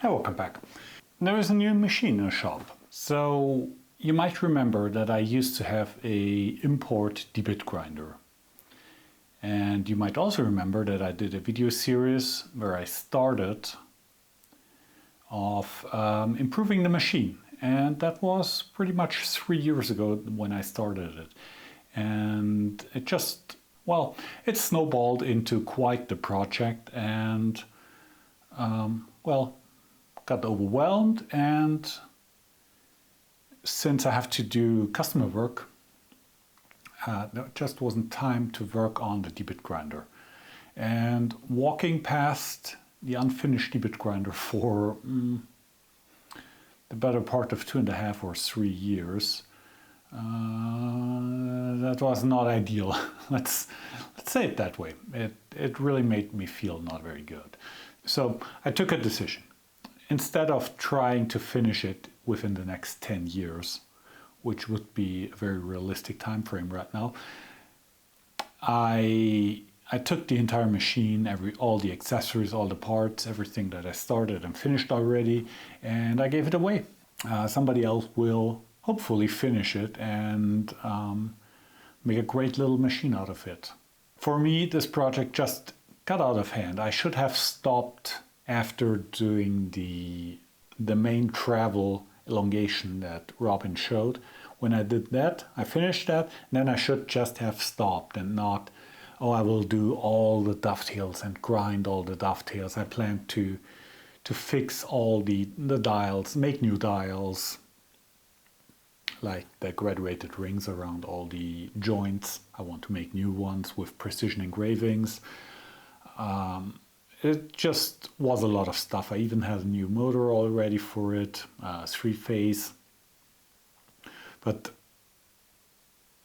Welcome back. There is a new machine in the shop. So you might remember that I used to have a import D-bit grinder. And you might also remember that I did a video series where I started off improving the machine. And that was pretty much 3 years ago when I started it. And it just, well, it snowballed into quite the project and, well, got overwhelmed, and since I have to do customer work, there just wasn't time to work on the D-bit grinder. And walking past the unfinished D-bit grinder for the better part of 2.5 or 3 years, that was not ideal. Let's say it that way. It really made me feel not very good. So I took a decision. Instead of trying to finish it within the next 10 years, which would be a very realistic time frame right now, I took the entire machine, all the accessories, all the parts, everything that I started and finished already, and I gave it away. Somebody else will hopefully finish it and make a great little machine out of it. For me, this project just got out of hand. I should have stopped after doing the main travel elongation that Robin showed. When I did that, I finished that, and then I should just have stopped and not, oh, I will do all the dovetails and grind all the dovetails. I plan to fix all the dials, make new dials, like the graduated rings around all the joints. I want to make new ones with precision engravings. It just was a lot of stuff. I even had a new motor all ready for it, 3-phase. But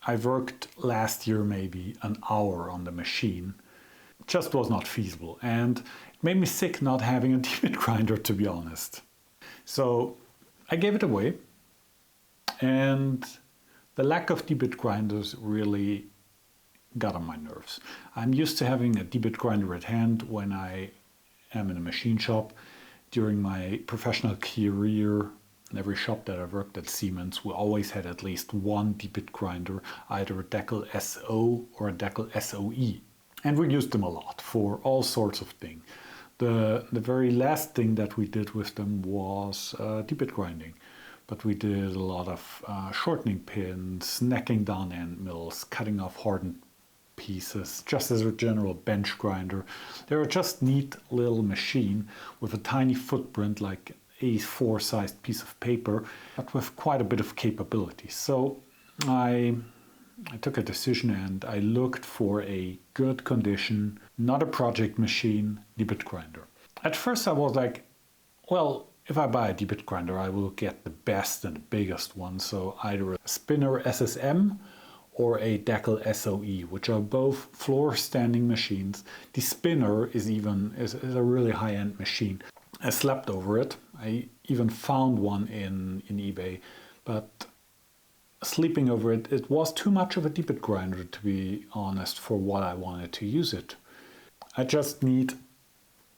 I worked last year maybe an hour on the machine. It just was not feasible. And it made me sick not having a D-bit grinder, to be honest. So I gave it away. And the lack of D-bit grinders really got on my nerves. I'm used to having a D-bit grinder at hand when I am in a machine shop. During my professional career, in every shop that I worked at Siemens, we always had at least one D-bit grinder, either a Deckel S0 or a Deckel SOE. And we used them a lot for all sorts of things. The very last thing that we did with them was D-bit grinding. But we did a lot of shortening pins, necking down end mills, cutting off hardened pieces, just as a general bench grinder. They're just neat little machine with a tiny footprint like A4 sized piece of paper, but with quite a bit of capability. So I took a decision and I looked for a good condition, not a project machine, D-bit grinder. At first I was like, well, if I buy a D-bit grinder, I will get the best and the biggest one. So either a Spinner SSM or a Deckel SOE, which are both floor standing machines. The Spinner is a really high-end machine. I slept over it. I even found one in eBay, but sleeping over it, it was too much of a D-bit grinder, to be honest, for what I wanted to use it. I just need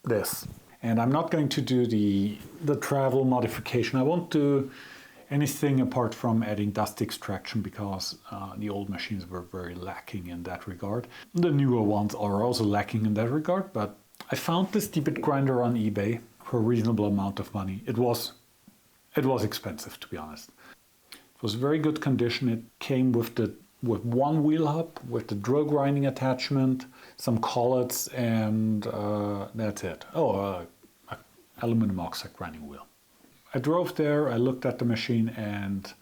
this. And I'm not going to do the travel modification. I won't do anything apart from adding dust extraction, because the old machines were very lacking in that regard. The newer ones are also lacking in that regard, but I found this D-bit grinder on eBay for a reasonable amount of money. It was expensive, to be honest. It was very good condition. It came with one wheel hub, with the drill grinding attachment, some collets, and that's it. Oh, aluminum oxide grinding wheel. I drove there, I looked at the machine, and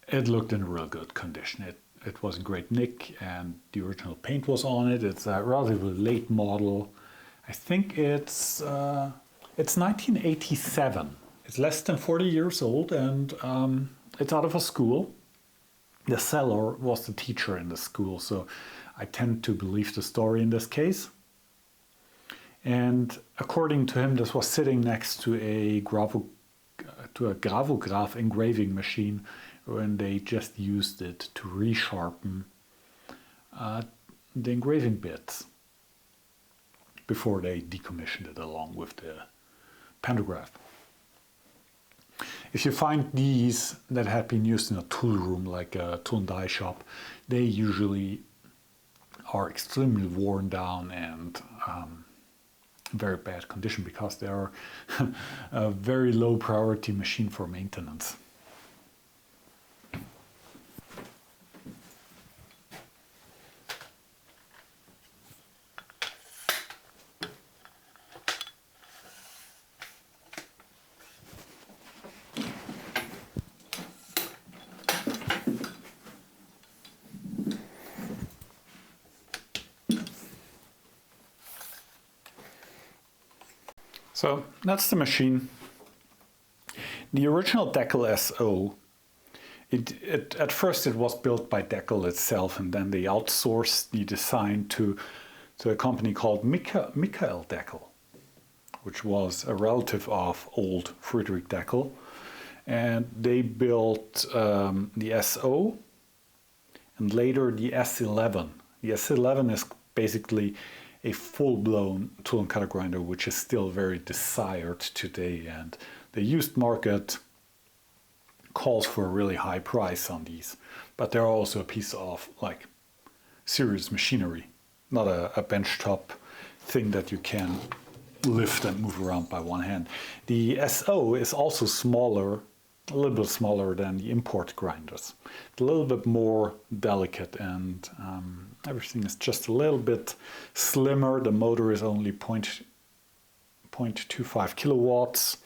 it looked in real good condition. It was in great nick, and the original paint was on it. It's a relatively late model. I think it's 1987. It's less than 40 years old, and it's out of a school. The seller was the teacher in the school, so I tend to believe the story in this case. And according to him, this was sitting next to a gravograph engraving machine, and they just used it to resharpen the engraving bits. before they decommissioned it along with the pantograph. If you find these that had been used in a tool room, like a tool and die shop, they usually are extremely worn down and very bad condition because they are a very low priority machine for maintenance. So that's the machine. The original Deckel S0, at first it was built by Deckel itself, and then they outsourced the design to a company called Michael Deckel, which was a relative of old Friedrich Deckel. And they built the S0 and later the S11. The S11 is basically a full-blown tool and cutter grinder, which is still very desired today, and the used market calls for a really high price on these, but they're also a piece of like serious machinery, not a benchtop thing that you can lift and move around by one hand. The S0 is also smaller, a little bit smaller than the import grinders, a little bit more delicate, and everything is just a little bit slimmer. The motor is only 0.25 kilowatts.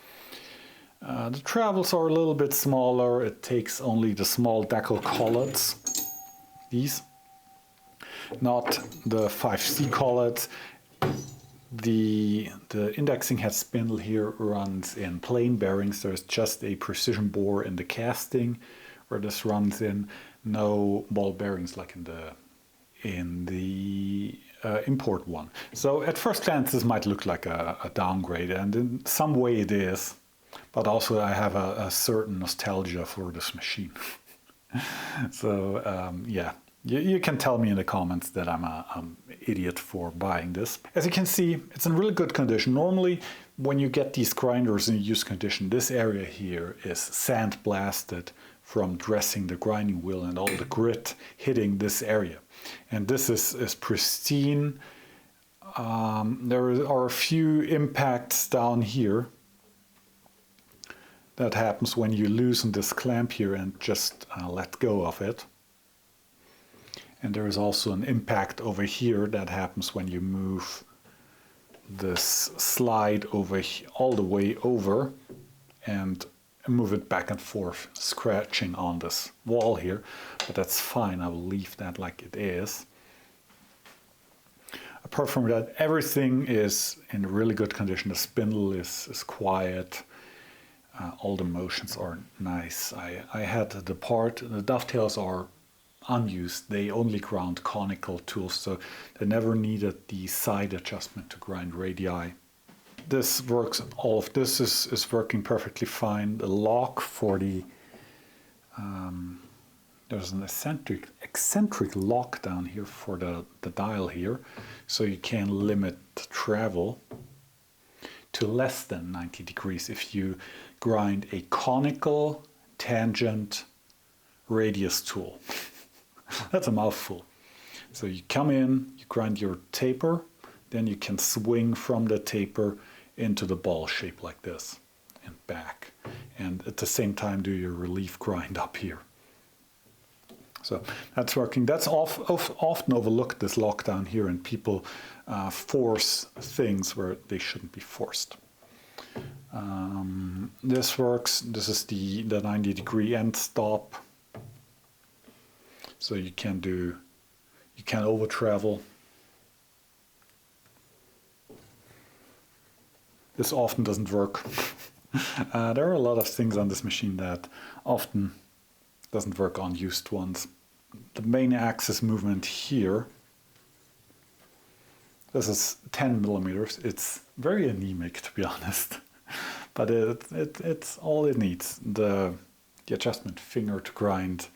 The travels are a little bit smaller. It takes only the small Deckel collets, these, not the 5C collets. The indexing head spindle here runs in plain bearings. There's just a precision bore in the casting where this runs in. No ball bearings like in the import one. So at first glance this might look like a downgrade, and in some way it is, but also I have a certain nostalgia for this machine. So yeah. You can tell me in the comments that I'm an idiot for buying this. As you can see, it's in really good condition. Normally, when you get these grinders in used condition, this area here is sandblasted from dressing the grinding wheel and all the grit hitting this area. And this is pristine. There are a few impacts down here. That happens when you loosen this clamp here and just let go of it. And there is also an impact over here that happens when you move this slide over all the way over and move it back and forth, scratching on this wall here. But that's fine, I will leave that like it is. Apart from that, everything is in really good condition. The spindle is quiet. All the motions are nice. I had the dovetails are unused. They only ground conical tools, so they never needed the side adjustment to grind radii. This works, all of this is working perfectly fine. The lock for the, there's an eccentric lock down here for the dial here, so you can limit the travel to less than 90 degrees if you grind a conical tangent radius tool. That's a mouthful. So you come in, you grind your taper, then you can swing from the taper into the ball shape like this and back. And at the same time do your relief grind up here. So that's working. That's often overlooked, this lock down here, and people force things where they shouldn't be forced. This works. This is the 90-degree end stop. So you can over travel. This often doesn't work. There are a lot of things on this machine that often doesn't work on used ones. The main axis movement here, this is 10 millimeters. It's very anemic, to be honest, but it's all it needs. The adjustment finger to grind,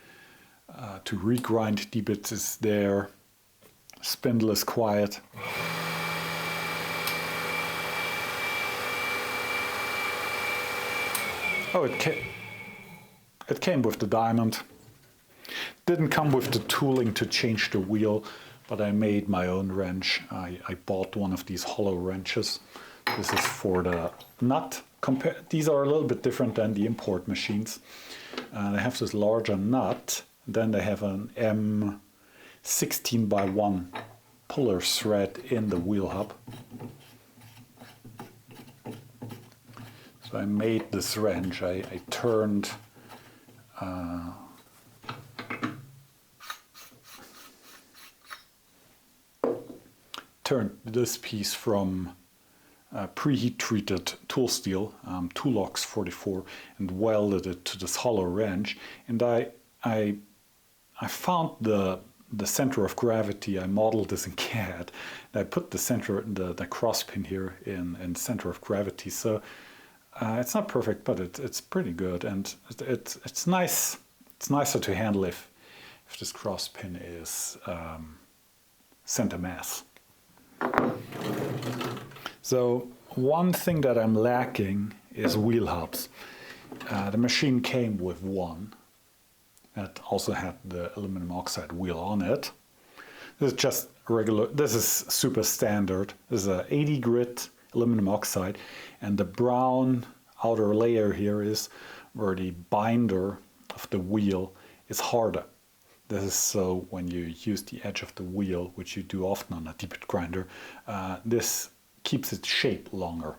to regrind D-bits is there. Spindle is quiet. Oh, it came with the diamond. Didn't come with the tooling to change the wheel, but I made my own wrench. I bought one of these hollow wrenches. This is for the nut. These are a little bit different than the import machines. They have this larger nut. Then they have an M16x1 puller thread in the wheel hub. So I made this wrench. I turned this piece from preheat treated tool steel, Toolox 44, and welded it to this hollow wrench. And I found the center of gravity. I modeled this in CAD. And I put the cross pin here in center of gravity. So it's not perfect, but it's pretty good, and it's nice. It's nicer to handle if this cross pin is center mass. So one thing that I'm lacking is wheel hubs. The machine came with one. It also had the aluminum oxide wheel on it. This is just regular. This is super standard. This is a 80 grit aluminum oxide, and the brown outer layer here is where the binder of the wheel is harder. This is so when you use the edge of the wheel, which you do often on a deep-bit grinder, this keeps its shape longer.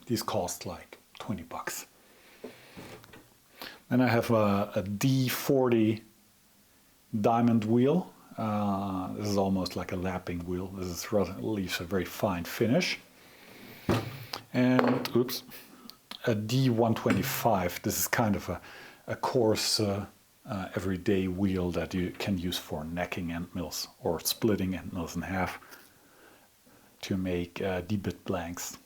These cost like 20 bucks. Then I have a D40 diamond wheel. This is almost like a lapping wheel. This leaves a very fine finish. And oops, a D125. This is kind of a coarse everyday wheel that you can use for necking end mills or splitting end mills in half to make D-bit blanks.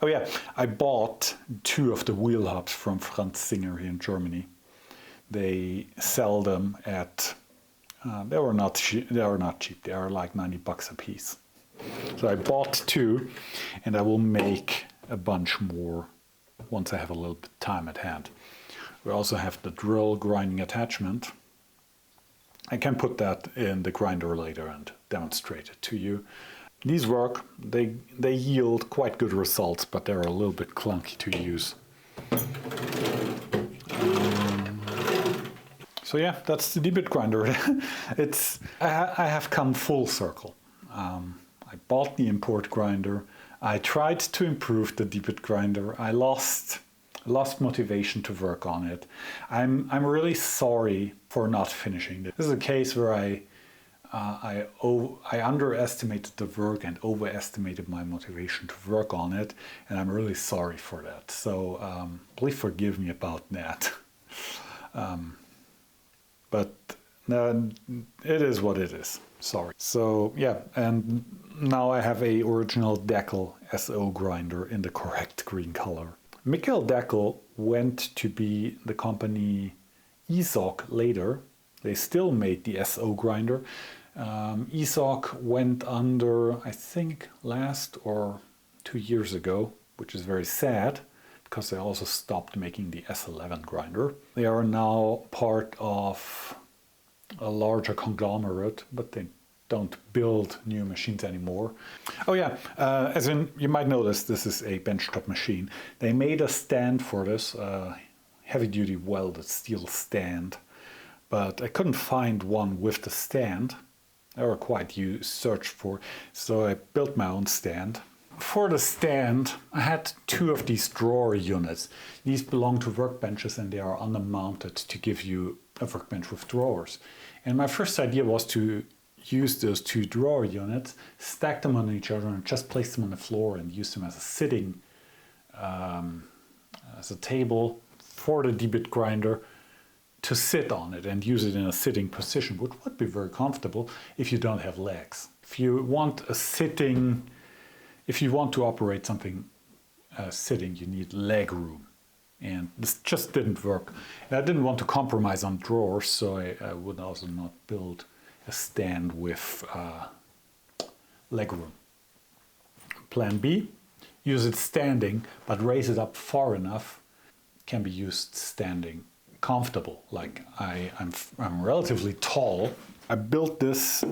Oh yeah, I bought 2 of the wheel hubs from Franz Singer here in Germany. They sell them at they were not cheap. They are like 90 bucks a piece. So I bought 2, and I will make a bunch more once I have a little bit of time at hand. We also have the drill grinding attachment. I can put that in the grinder later and demonstrate it to you. These work. They yield quite good results, but they're a little bit clunky to use. So yeah, that's the D-bit grinder. I have come full circle. I bought the import grinder. I tried to improve the D-bit grinder. I lost motivation to work on it. I'm really sorry for not finishing it. This is a case where I underestimated the work and overestimated my motivation to work on it, and I'm really sorry for that. So please forgive me about that. But it is what it is. Sorry. So yeah, and now I have a original Deckel S0 grinder in the correct green color. Michael Deckel went to be the company ESOC later. They still made the S0 grinder. ESOC went under, I think, last or 2 years ago, which is very sad because they also stopped making the S11 grinder. They are now part of a larger conglomerate, but they don't build new machines anymore. Oh yeah, as in you might notice, this is a benchtop machine. They made a stand for this, heavy-duty welded steel stand, but I couldn't find one with the stand. They were quite searched for, so I built my own stand. For the stand, I had 2 of these drawer units. These belong to workbenches and they are undermounted to give you a workbench with drawers. And my first idea was to use those 2 drawer units, stack them on each other and just place them on the floor and use them as a sitting, as a table for the D-bit grinder to sit on it and use it in a sitting position, which would be very comfortable if you don't have legs. If you want to operate something sitting, you need leg room. And this just didn't work. And I didn't want to compromise on drawers, so I would also not build a stand with leg room. Plan B, use it standing, but raise it up far enough, can be used standing. Comfortable, like I'm relatively tall. I built this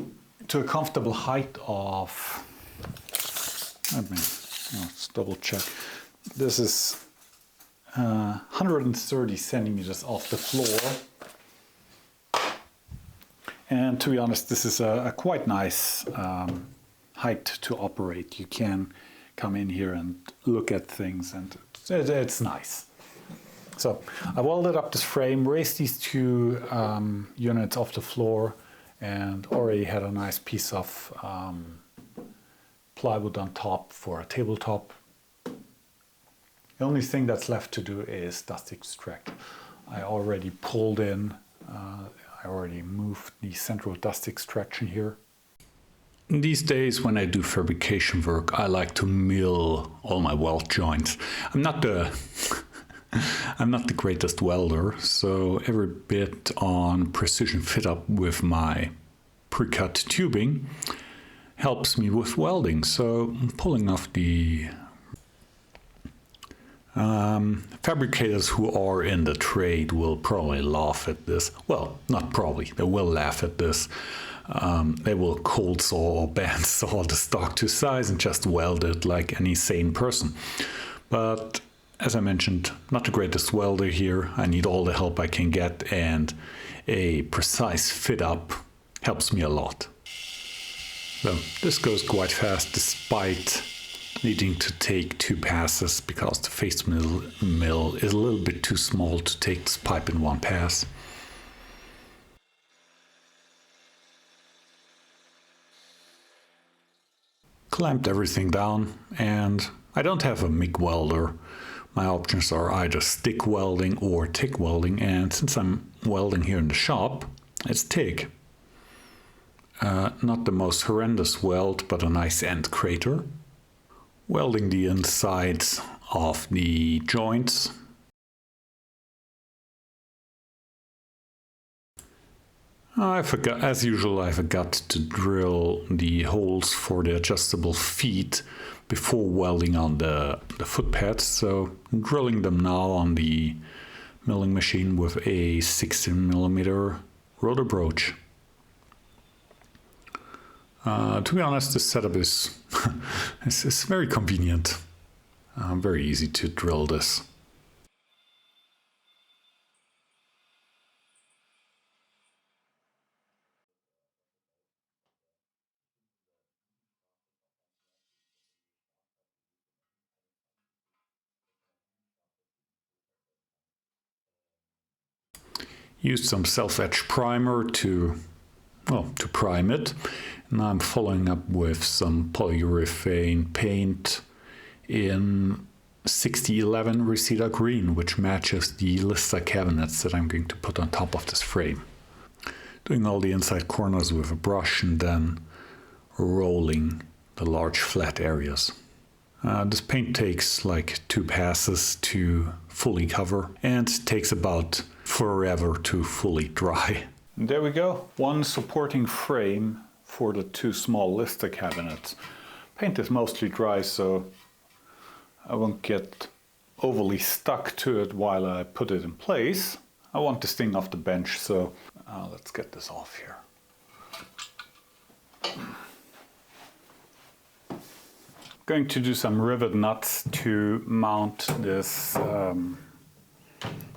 to a comfortable height of, let's double check. This is 130 centimeters off the floor. And to be honest, this is a quite nice height to operate. You can come in here and look at things, and it's nice. So I welded up this frame, raised these two units off the floor, and already had a nice piece of plywood on top for a tabletop. The only thing that's left to do is dust extract. I already pulled in, I already moved the central dust extraction here. These days when I do fabrication work, I like to mill all my weld joints. I'm not the greatest welder, so every bit on precision fit up with my pre-cut tubing helps me with welding. So pulling off the fabricators who are in the trade will probably laugh at this. Well, not probably, they will laugh at this. They will cold saw or band saw the stock to size and just weld it like any sane person. But as I mentioned, not the greatest welder here. I need all the help I can get, and a precise fit up helps me a lot. So this goes quite fast despite needing to take 2 passes because the face mill is a little bit too small to take this pipe in 1 pass. Clamped everything down, and I don't have a MIG welder. My options are either stick welding or TIG welding, and since I'm welding here in the shop, it's TIG. Not the most horrendous weld, but a nice end crater. Welding the insides of the joints. I forgot, as usual, I forgot to drill the holes for the adjustable feet before welding on the foot pads, so I'm drilling them now on the milling machine with a 16mm rotor broach. To be honest, this setup is it's very convenient. Very easy to drill this. Used some self-etch primer to prime it. Now I'm following up with some polyurethane paint in 6011 Reseda Green, which matches the Lister cabinets that I'm going to put on top of this frame. Doing all the inside corners with a brush and then rolling the large flat areas. This paint takes like 2 passes to fully cover and takes about forever to fully dry. There we go, one supporting frame for the 2 small Lister cabinets. Paint is mostly dry, so I won't get overly stuck to it while I put it in place. I want this thing off the bench, so let's get this off here. Going to do some rivet nuts to mount this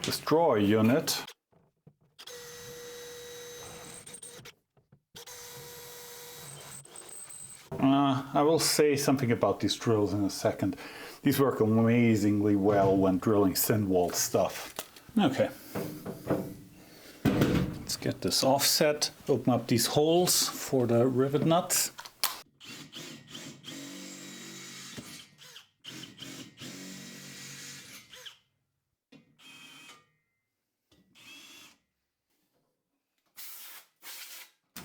this drawer unit. I will say something about these drills in a second. These work amazingly well when drilling thin wall stuff. Okay. Let's get this offset. Open up these holes for the rivet nuts.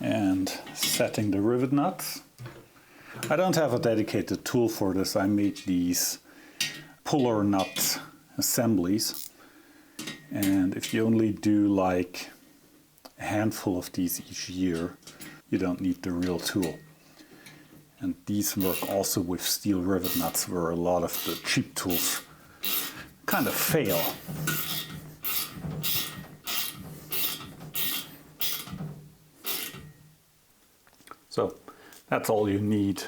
And setting the rivet nuts. I don't have a dedicated tool for this. I made these puller nut assemblies, and if you only do like a handful of these each year, you don't need the real tool. And these work also with steel rivet nuts, where a lot of the cheap tools kind of fail. So that's all you need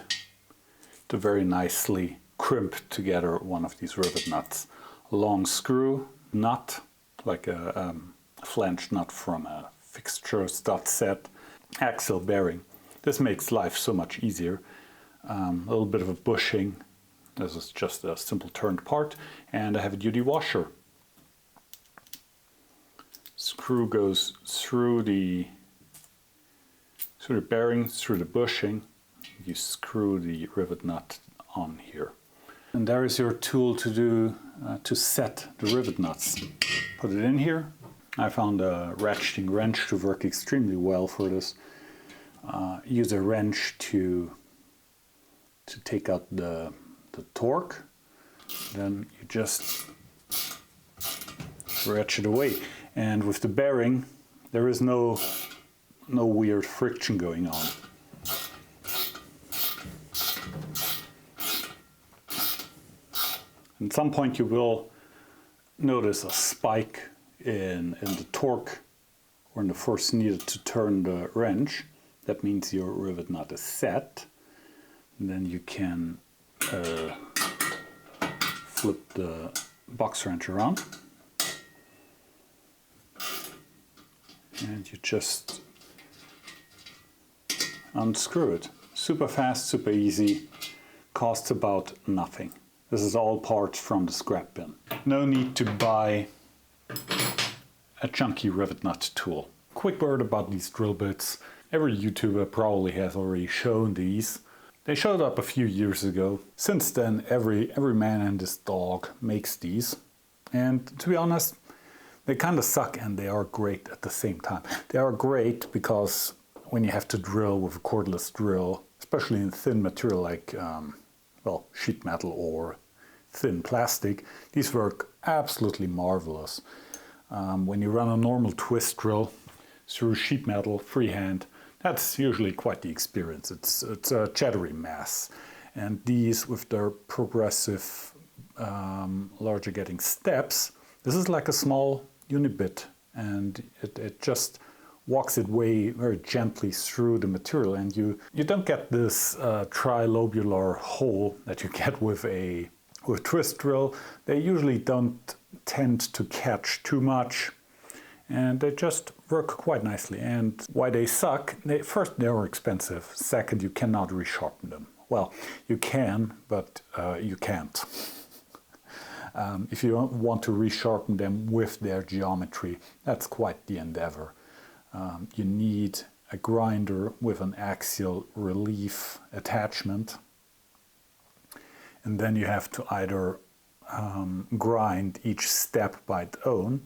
to very nicely crimp together one of these rivet nuts. A long screw nut, like a flange nut from a fixture stud set, axial bearing. This makes life so much easier. A little bit of a bushing. This is just a simple turned part, and a heavy duty washer. Screw goes through the bearing, through the bushing. You screw the rivet nut on here. And there is your tool to set the rivet nuts. Put it in here. I found a ratcheting wrench to work extremely well for this. Use a wrench to take out the torque. Then you just ratchet away. And with the bearing, there is no weird friction going on. At some point you will notice a spike in the torque or in the force needed to turn the wrench. That means your rivet nut is set. And then you can flip the box wrench around. And you just unscrew it. Super fast, super easy, costs about nothing. This is all parts from the scrap bin. No need to buy a chunky rivet nut tool. Quick word about these drill bits. Every YouTuber probably has already shown these. They showed up a few years ago. Since then, every man and his dog makes these. And to be honest, they kind of suck and they are great at the same time. They are great because when you have to drill with a cordless drill, especially in thin material like sheet metal or thin plastic, these work absolutely marvelous. When you run a normal twist drill through sheet metal freehand, that's usually quite the experience. It's a chattery mess. And these, with their progressive, larger getting steps, this is like a small unibit, and it just walks its way very gently through the material, and you don't get this trilobular hole that you get with a twist drill. They usually don't tend to catch too much, and they just work quite nicely. And why they suck? First, they are expensive. Second, you cannot resharpen them. Well, you can, but you can't. If you want to resharpen them with their geometry, that's quite the endeavor. You need a grinder with an axial relief attachment, and then you have to either grind each step by its own,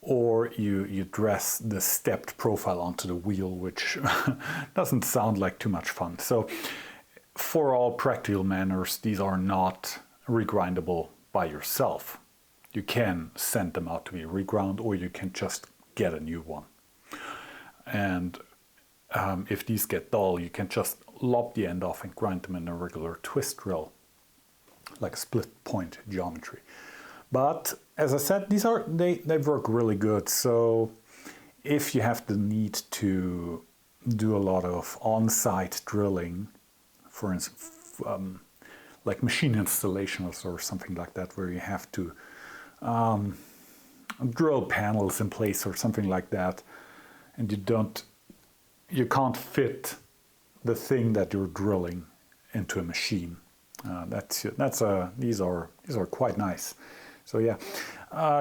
or you dress the stepped profile onto the wheel, which doesn't sound like too much fun. So for all practical manners, these are not regrindable by yourself. You can send them out to be reground, or you can just get a new one. And if these get dull, you can just lob the end off and grind them in a regular twist drill, like a split point geometry. But as I said, they work really good. So if you have the need to do a lot of on-site drilling, for instance, like machine installations or something like that, where you have to drill panels in place or something like that, and you can't fit the thing that you're drilling into a machine. These are quite nice. So yeah,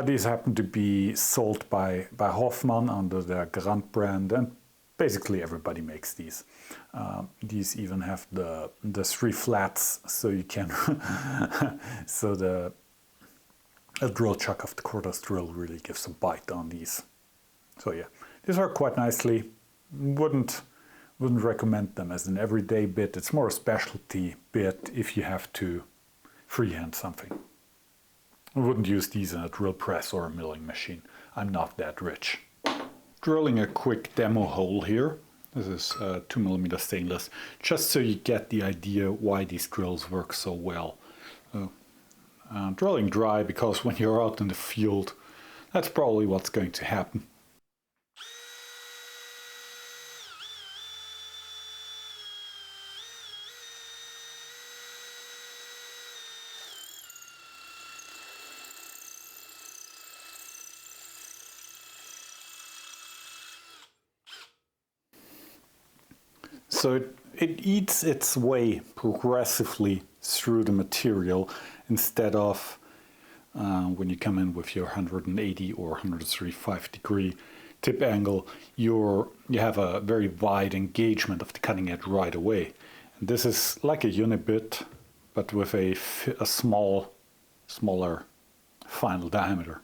these happen to be sold by Hoffmann under the Grand brand, and basically everybody makes these. These even have the 3 flats, so you can so a drill chuck of the cordless drill really gives a bite on these. So yeah, these work quite nicely. Wouldn't recommend them as an everyday bit. It's more a specialty bit if you have to freehand something. I wouldn't use these in a drill press or a milling machine. I'm not that rich. Drilling a quick demo hole here. This is 2mm stainless, just so you get the idea why these drills work so well. Drilling dry, because when you're out in the field, that's probably what's going to happen. So it eats its way progressively through the material, instead of when you come in with your 180 or 135 degree tip angle, you have a very wide engagement of the cutting edge right away. And this is like a unibit, but with a smaller final diameter.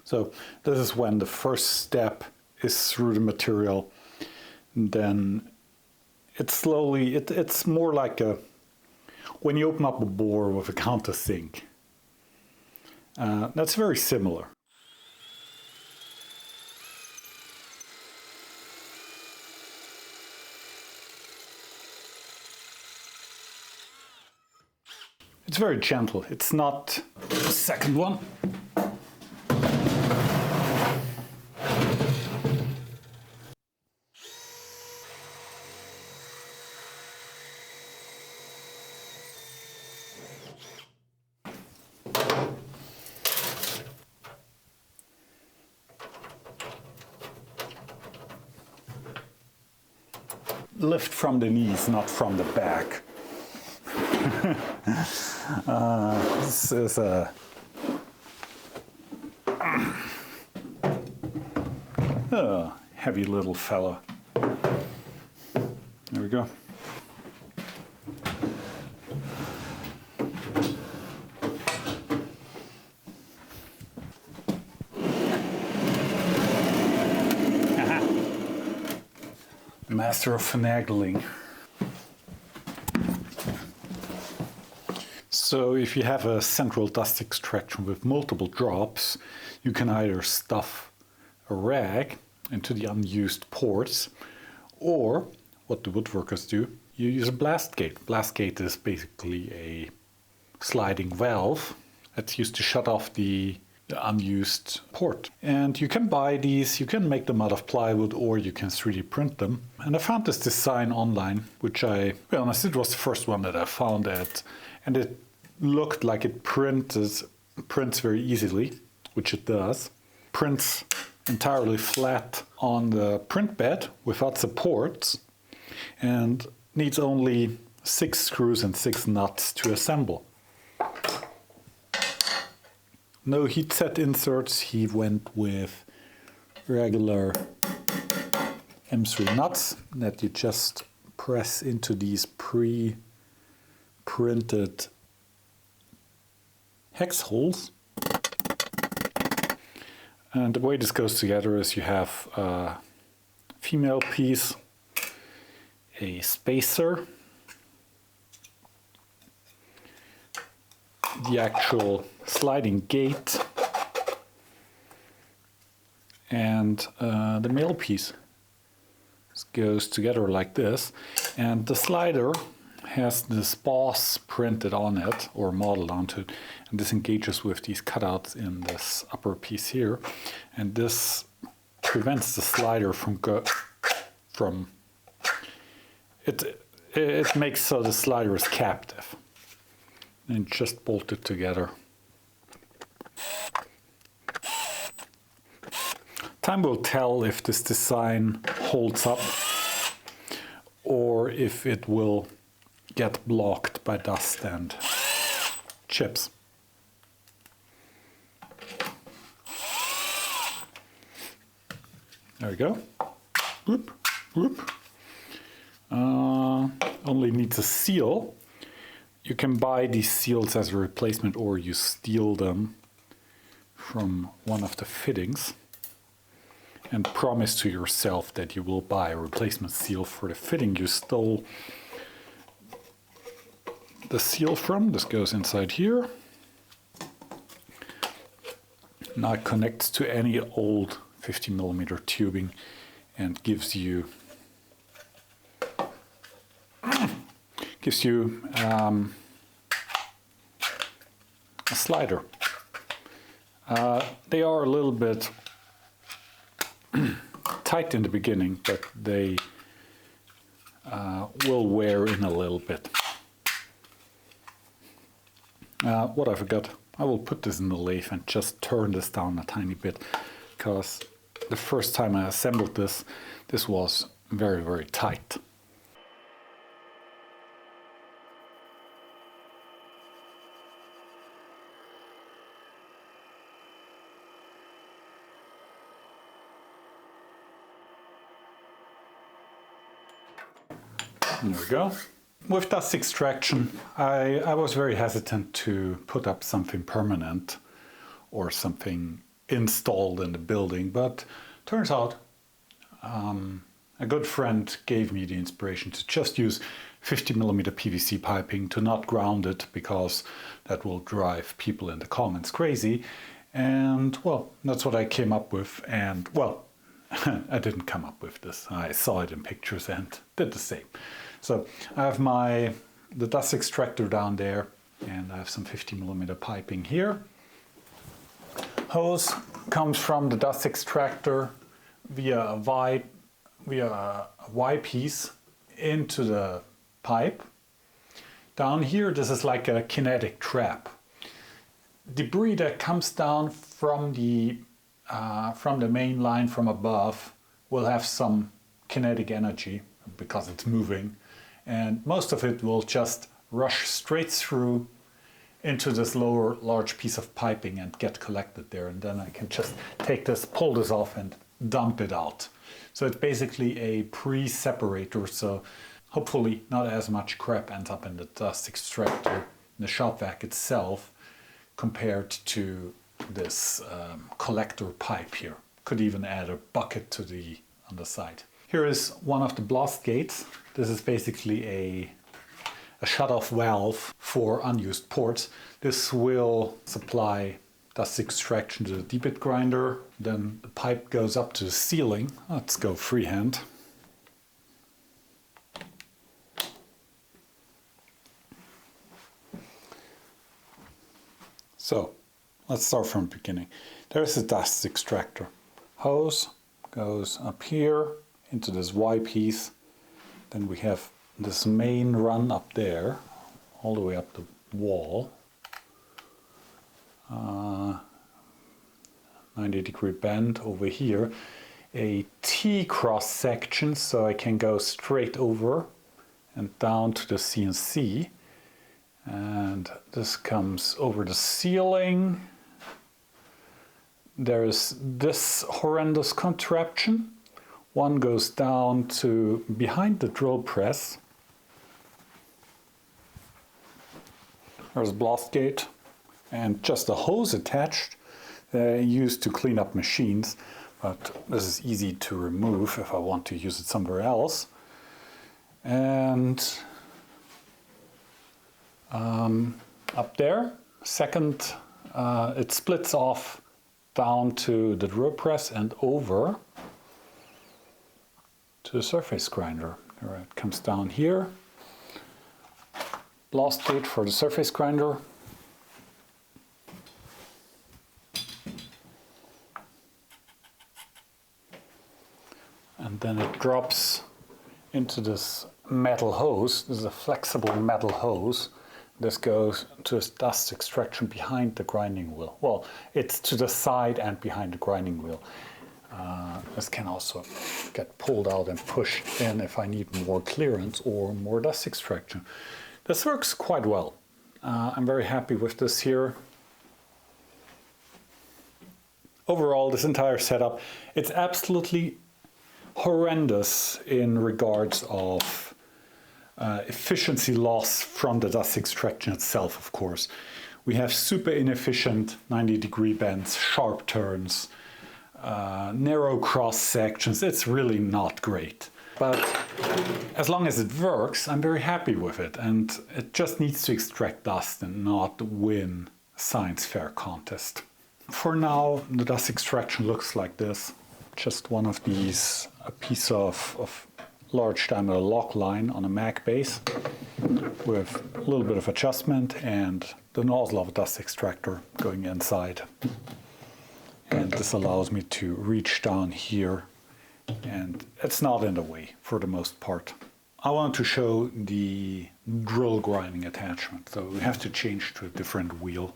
So this is when the first step is through the material. And then it's more like when you open up a bore with a countersink. That's very similar. It's very gentle. It's not the second one. Lift from the knees, not from the back. This is a heavy little fella. There we go. Master of finagling. So if you have a central dust extraction with multiple drops, you can either stuff a rag into the unused ports, or what the woodworkers do, you use a blast gate. Blast gate is basically a sliding valve that's used to shut off the unused port. And you can buy these, you can make them out of plywood, or you can 3D print them. And I found this design online, which to be honest, it was the first one that I found and it looked like it prints very easily, which it does. Prints entirely flat on the print bed without supports, and needs only 6 screws and 6 nuts to assemble. No heat set inserts, he went with regular M3 nuts that you just press into these pre-printed hex holes. And the way this goes together is you have a female piece, a spacer, the actual sliding gate, and the male piece. This goes together like this, and the slider has this boss printed on it or modeled onto it, and this engages with these cutouts in this upper piece here, and this prevents the slider from it makes so the slider is captive, and just bolt it together. Time will tell if this design holds up or if it will get blocked by dust and chips. There we go. Whoop, whoop. Only needs a seal. You can buy these seals as a replacement, or you steal them from one of the fittings and promise to yourself that you will buy a replacement seal for the fitting you stole. the seal from. This goes inside here. Now it connects to any old 50mm tubing and gives you a slider. They are a little bit tight in the beginning, but they will wear in a little bit. What I forgot, I will put this in the lathe and just turn this down a tiny bit, because the first time I assembled this, this was very, very tight. There we go. With dust extraction, I was very hesitant to put up something permanent or something installed in the building, but turns out a good friend gave me the inspiration to just use 50mm PVC piping, to not ground it, because that will drive people in the comments crazy. And well, that's what I came up with. And well, I didn't come up with this. I saw it in pictures and did the same. So I have the dust extractor down there, and I have some 50mm piping here. Hose comes from the dust extractor via a Y piece into the pipe. Down here, this is like a kinetic trap. Debris that comes down from the main line from above will have some kinetic energy because it's moving, and most of it will just rush straight through into this lower large piece of piping and get collected there, and then I can just take this, pull this off and dump it out. So it's basically a pre-separator, so hopefully not as much crap ends up in the dust extractor, in the shop vac itself, compared to this collector pipe here. Could even add a bucket to the underside. Here is one of the blast gates. This is basically a shut-off valve for unused ports. This will supply dust extraction to the D-bit grinder. Then the pipe goes up to the ceiling. Let's go freehand. So let's start from the beginning. There's the dust extractor. Hose goes up here into this Y piece. Then we have this main run up there, all the way up the wall. 90-degree bend over here. A T cross section, so I can go straight over and down to the CNC. And this comes over the ceiling. There is this horrendous contraption. One goes down to behind the drill press. There's a blast gate and just a hose attached used to clean up machines, but this is easy to remove if I want to use it somewhere else. And up there, second, it splits off down to the drill press and over to the surface grinder. It comes down here. Blast gate for the surface grinder. And then it drops into this metal hose. This is a flexible metal hose. This goes to this dust extraction behind the grinding wheel. Well, it's to the side and behind the grinding wheel. This can also get pulled out and pushed in if I need more clearance or more dust extraction. This works quite well. I'm very happy with this here. Overall, this entire setup, it's absolutely horrendous in regards of efficiency loss from the dust extraction itself, of course. We have super inefficient 90-degree bends, sharp turns, narrow cross sections. It's really not great. But as long as it works, I'm very happy with it, and it just needs to extract dust and not win a science fair contest. For now, the dust extraction looks like this. Just one of these, a piece of large diameter lock line on a mag base with a little bit of adjustment and the nozzle of a dust extractor going inside. And this allows me to reach down here, and it's not in the way for the most part. I want to show the drill grinding attachment, so we have to change to a different wheel.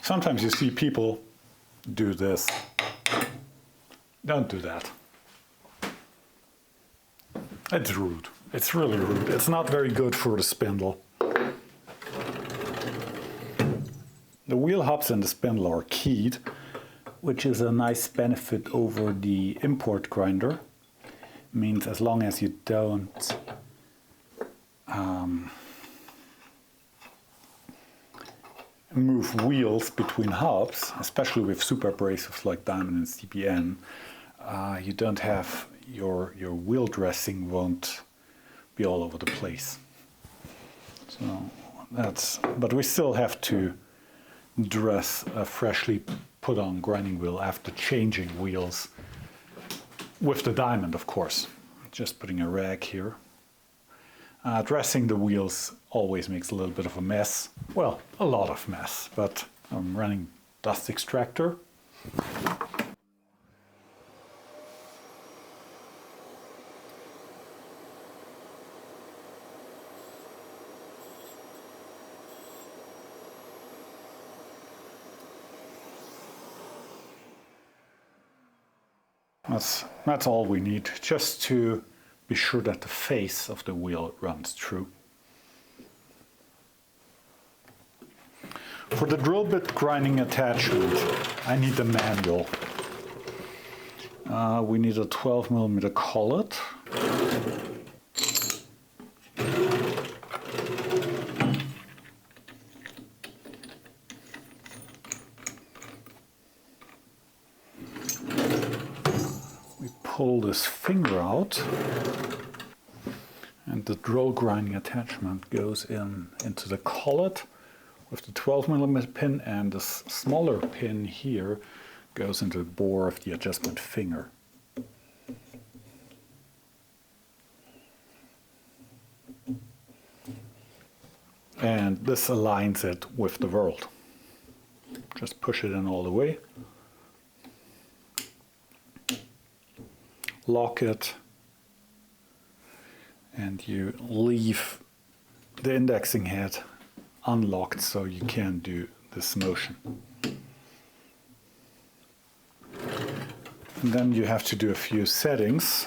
Sometimes you see people do this. Don't do that. It's rude. It's really rude. It's not very good for the spindle. The wheel hubs and the spindle are keyed, which is a nice benefit over the import grinder. It means as long as you don't move wheels between hubs, especially with super abrasives like Diamond and CBN, you don't have your wheel dressing won't be all over the place. So that's, but we still have to dress a freshly put on grinding wheel after changing wheels with the Diamond, of course. Just putting a rag here. Dressing the wheels always makes a little bit of a mess. Well, a lot of mess, but I'm running dust extractor. That's all we need, just to be sure that the face of the wheel runs true. For the drill bit grinding attachment, I need a manual. We need a 12mm collet. Pull this finger out, and the drill grinding attachment goes into the collet with the 12mm pin, and this smaller pin here goes into the bore of the adjustment finger. And this aligns it with the world. Just push it in all the way. Lock it, and you leave the indexing head unlocked so you can do this motion. And then you have to do a few settings.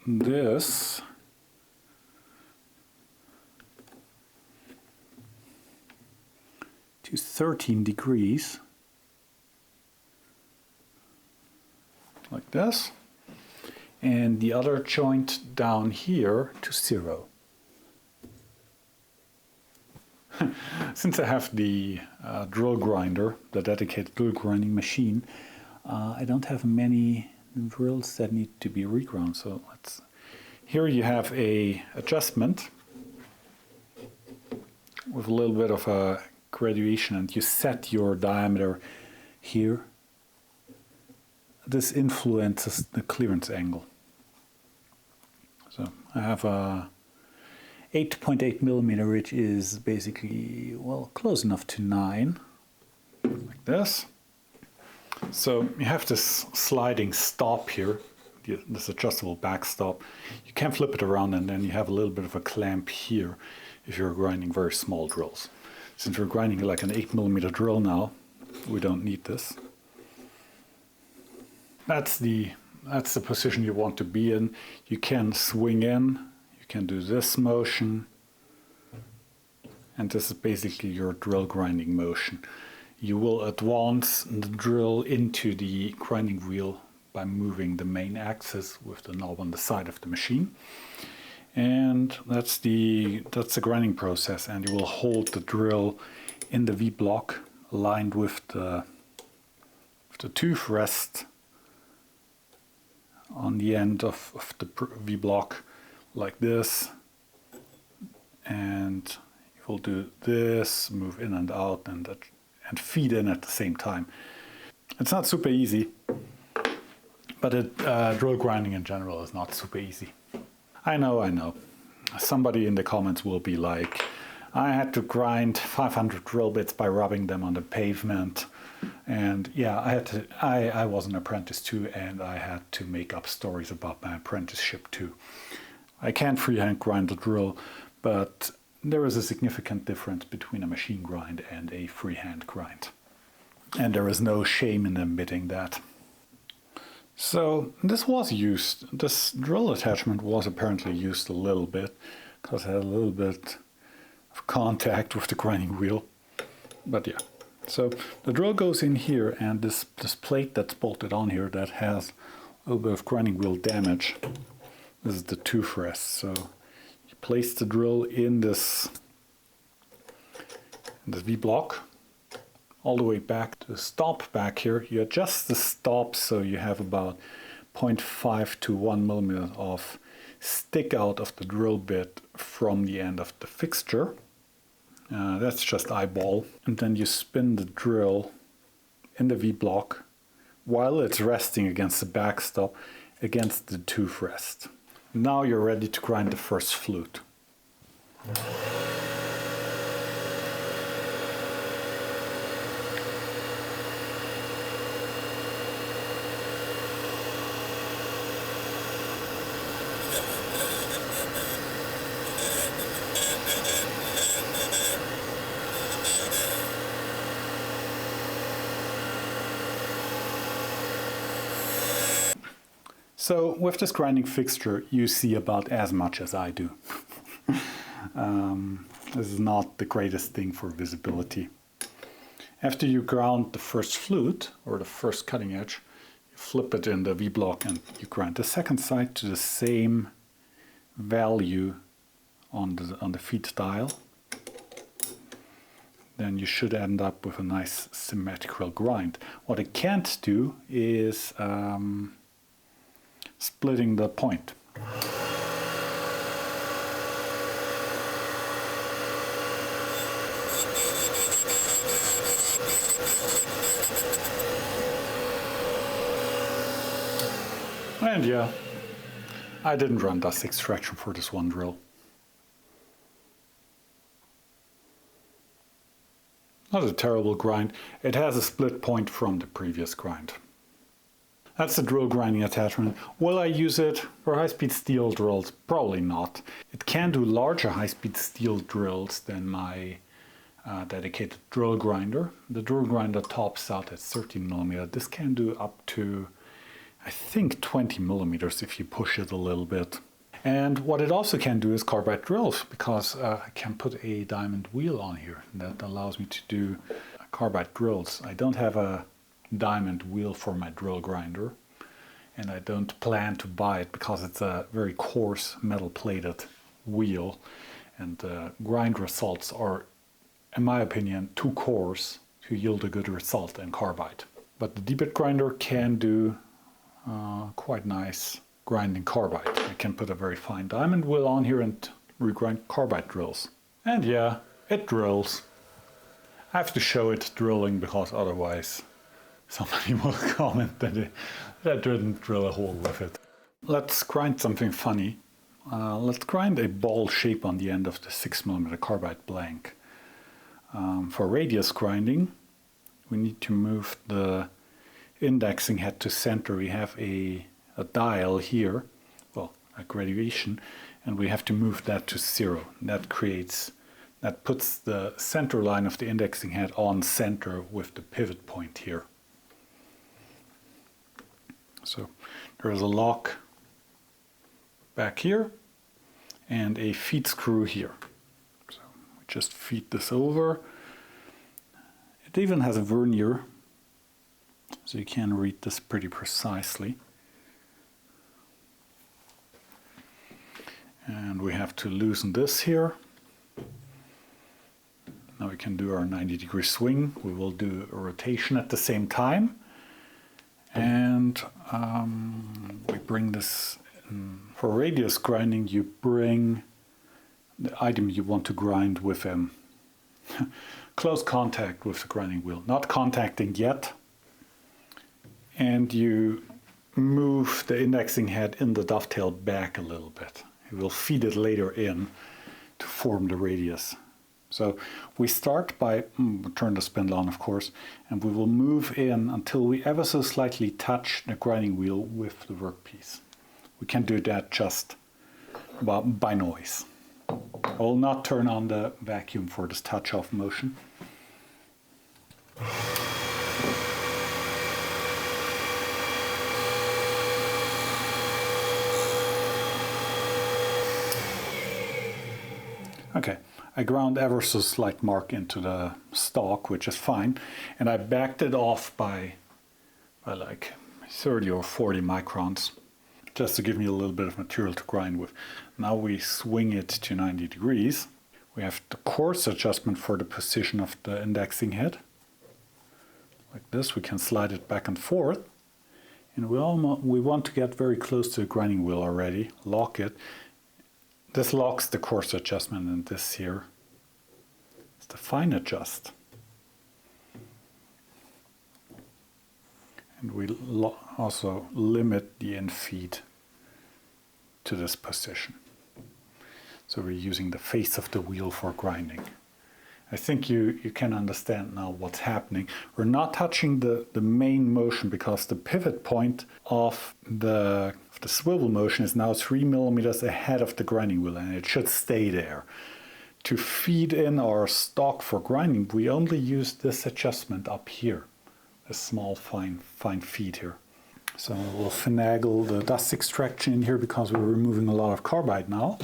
This to 13 degrees, like this. And the other joint down here to 0. Since I have the drill grinder, the dedicated drill grinding machine, I don't have many drills that need to be reground. So here you have a adjustment with a little bit of a graduation, and you set your diameter here. This influences the clearance angle. So I have a 8.8mm, which is basically, well, close enough to 9, like this. So you have this sliding stop here, this adjustable backstop. You can flip it around, and then you have a little bit of a clamp here if you're grinding very small drills. Since we're grinding like an 8mm drill now, we don't need this. That's the position you want to be in. You can swing in, you can do this motion, and this is basically your drill grinding motion. You will advance the drill into the grinding wheel by moving the main axis with the knob on the side of the machine. And that's the grinding process, and you will hold the drill in the V block aligned with the tooth rest on the end of the V-block like this, and you'll do this, move in and out, and feed in at the same time. It's not super easy, but drill grinding in general is not super easy. I know. Somebody in the comments will be like, I had to grind 500 drill bits by rubbing them on the pavement. And yeah, I was an apprentice too, and I had to make up stories about my apprenticeship too. I can't freehand grind a drill, but there is a significant difference between a machine grind and a freehand grind. And there is no shame in admitting that. So this was used, this drill attachment was apparently used a little bit, because it had a little bit of contact with the grinding wheel. But yeah, so the drill goes in here, and this plate that's bolted on here that has a little bit of grinding wheel damage, this is the tooth rest. So you place the drill in this V-block, all the way back to the stop back here. You adjust the stop so you have about 0.5 to 1 millimeter of stick out of the drill bit from the end of the fixture. That's just eyeball. And then you spin the drill in the V-block while it's resting against the backstop against the tooth rest. Now you're ready to grind the first flute. So with this grinding fixture, you see about as much as I do. This is not the greatest thing for visibility. After you ground the first flute, or the first cutting edge, you flip it in the V-block and you grind the second side to the same value on the feed dial. Then you should end up with a nice symmetrical grind. What I can't do is splitting the point. And yeah, I didn't run dust extraction for this one drill. Not a terrible grind. It has a split point from the previous grind. That's the drill grinding attachment. Will I use it for high-speed steel drills? Probably not. It can do larger high-speed steel drills than my dedicated drill grinder. The drill grinder tops out at 13 millimeter. This can do up to, I think, 20 millimeters if you push it a little bit. And what it also can do is carbide drills, because I can put a diamond wheel on here that allows me to do carbide drills. I don't have a diamond wheel for my drill grinder, and I don't plan to buy it because it's a very coarse metal plated wheel, and the grind results are, in my opinion, too coarse to yield a good result in carbide. But the D-bit grinder can do quite nice grinding carbide. I can put a very fine diamond wheel on here and regrind carbide drills. And yeah, it drills. I have to show it drilling because otherwise somebody will comment that that didn't drill a hole with it. Let's grind something funny. Let's grind a ball shape on the end of the 6mm carbide blank. For radius grinding, we need to move the indexing head to center. We have a dial here, well, a graduation, and we have to move that to 0. That puts the center line of the indexing head on center with the pivot point here. So there is a lock back here and a feed screw here. So we just feed this over. It even has a vernier, so you can read this pretty precisely. And we have to loosen this here. Now we can do our 90-degree swing. We will do a rotation at the same time. And we bring this in. For radius grinding, you bring the item you want to grind with close contact with the grinding wheel. Not contacting yet. And you move the indexing head in the dovetail back a little bit. You will feed it later in to form the radius. So we start by, turn the spindle on of course, and we will move in until we ever so slightly touch the grinding wheel with the workpiece. We can do that just by noise. I will not turn on the vacuum for this touch-off motion. Okay, I ground ever so slight mark into the stock, which is fine, and I backed it off by like 30 or 40 microns, just to give me a little bit of material to grind with. Now we swing it to 90 degrees. We have the coarse adjustment for the position of the indexing head. Like this, we can slide it back and forth. And we want to get very close to the grinding wheel already, lock it. This locks the coarse adjustment, and this here is the fine adjust. And we also limit the infeed to this position. So we're using the face of the wheel for grinding. I think you can understand now what's happening. We're not touching the main motion because the pivot point of the swivel motion is now 3 millimeters ahead of the grinding wheel, and it should stay there. To feed in our stock for grinding, we only use this adjustment up here, a small fine feed here. So we'll finagle the dust extraction in here because we're removing a lot of carbide now.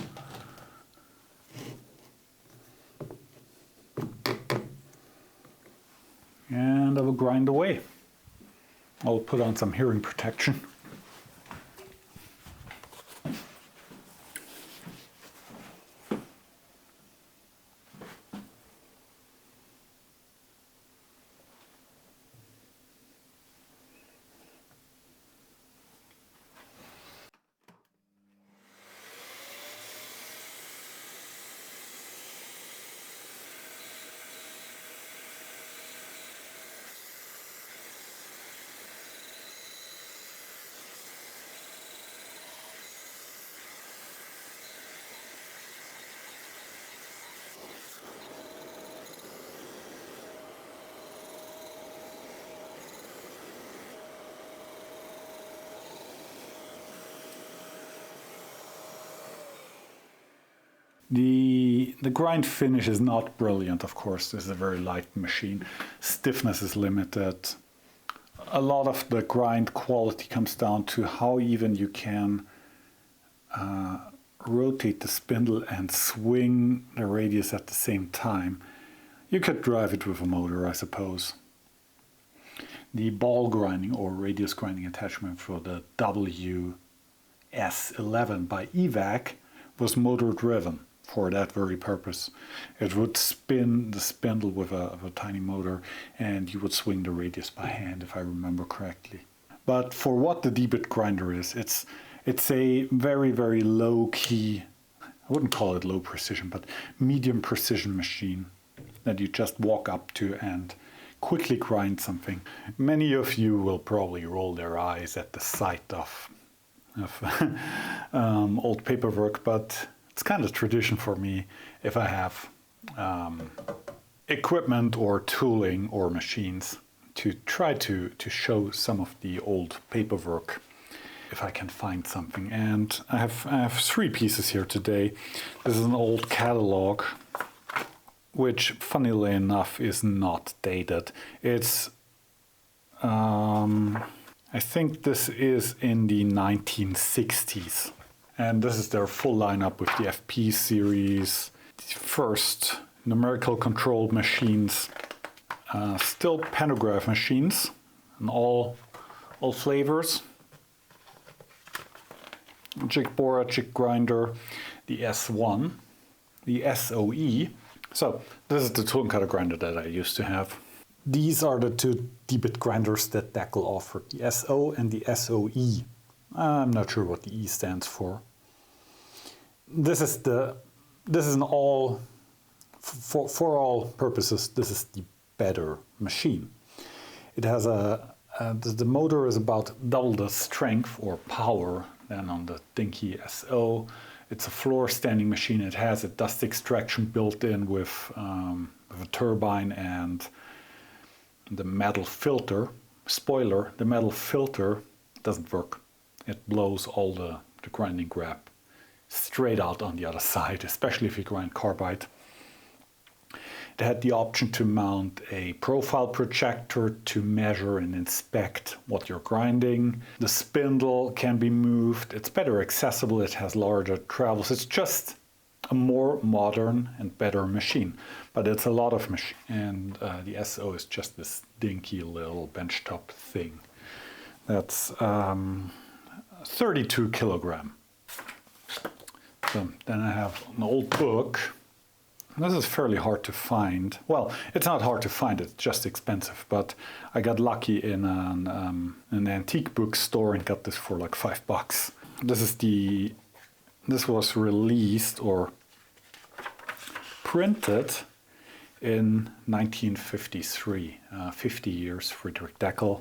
And I will grind away. I'll put on some hearing protection. The grind finish is not brilliant, of course. This is a very light machine. Stiffness is limited. A lot of the grind quality comes down to how even you can rotate the spindle and swing the radius at the same time. You could drive it with a motor, I suppose. The ball grinding or radius grinding attachment for the WS11 by EVAC was motor driven for that very purpose. It would spin the spindle with a tiny motor, and you would swing the radius by hand, if I remember correctly. But for what the D-bit grinder is, it's a very, very low-key, I wouldn't call it low precision, but medium precision machine that you just walk up to and quickly grind something. Many of you will probably roll their eyes at the sight of old paperwork, but it's kind of tradition for me if I have equipment or tooling or machines to try to show some of the old paperwork if I can find something. And I have 3 pieces here today. This is an old catalog, which funnily enough is not dated. It's I think this is in the 1960s. And this is their full lineup with the FP series, the first numerical controlled machines, still pantograph machines, and all flavors. Jig borer, jig grinder, the S1, the SOE, So this is the tool and cutter grinder that I used to have. These are the two D-bit grinders that Deckel offered, the SO and the SOE. I'm not sure what the E stands for. This is an all, for all purposes, this is the better machine. It has the motor is about double the strength or power than on the dinky SO. It's a floor standing machine. It has a dust extraction built in with a turbine and the metal filter. Spoiler, the metal filter doesn't work. It blows all the grinding grab straight out on the other side, especially if you grind carbide. It had the option to mount a profile projector to measure and inspect what you're grinding. The spindle can be moved. It's better accessible. It has larger travels. It's just a more modern and better machine. But it's a lot of machine. And the SO is just this dinky little benchtop thing. That's 32 kilogram. So then I have an old book. This is fairly hard to find. Well, it's not hard to find, it's just expensive. But I got lucky in an antique bookstore and got this for like $5. This was released or printed in 1953, 50 years, Friedrich Deckel.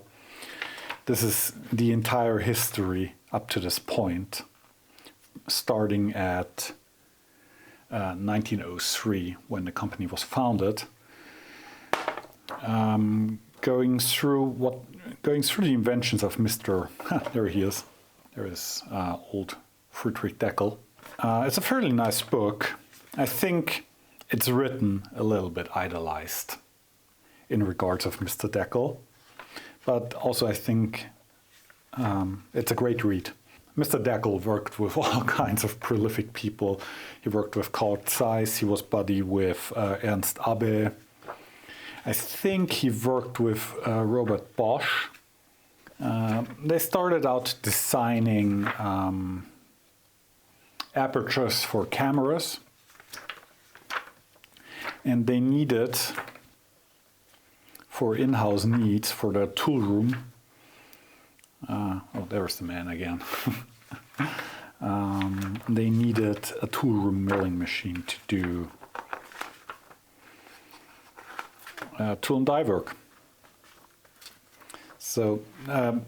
This is the entire history up to this point, starting at 1903 when the company was founded. Going through the inventions of Mr. There he is. There is old Friedrich Deckel. It's a fairly nice book. I think it's written a little bit idolized in regards of Mr. Deckel, but also I think it's a great read. Mr. Deckel worked with all kinds of prolific people. He worked with Carl Zeiss, he was buddy with Ernst Abbe. I think he worked with Robert Bosch. They started out designing apertures for cameras. And they needed, for in-house needs, for the tool room, oh, there's the man again. They needed a tool room milling machine to do tool and die work. So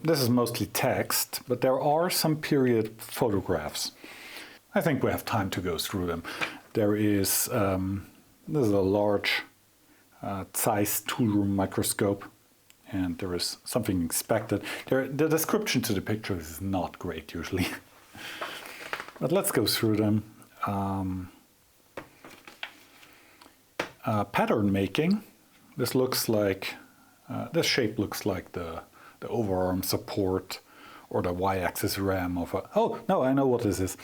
this is mostly text, but there are some period photographs. I think we have time to go through them. There is, this is a large Zeiss tool room microscope. And there is something expected. The description to the picture is not great usually. But let's go through them. Pattern making. This looks like, this shape looks like the overarm support or the y-axis ram of a, oh no, I know what this is.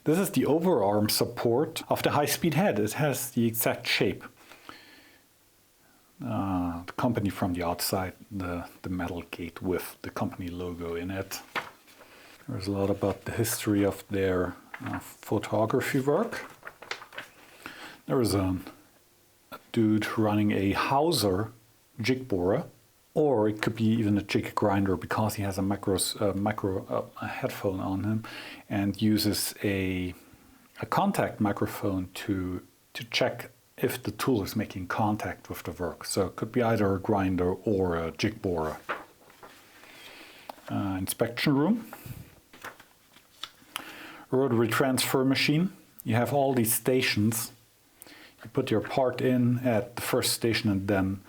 This is the overarm support of the high-speed head. It has the exact shape. The company from the outside, the metal gate with the company logo in it. There's a lot about the history of their photography work. There is a dude running a Hauser jig borer, or it could be even a jig grinder because he has a micro headphone on him and uses a contact microphone to check if the tool is making contact with the work. So it could be either a grinder or a jig borer. Inspection room. Rotary transfer machine. You have all these stations. You put your part in at the first station and then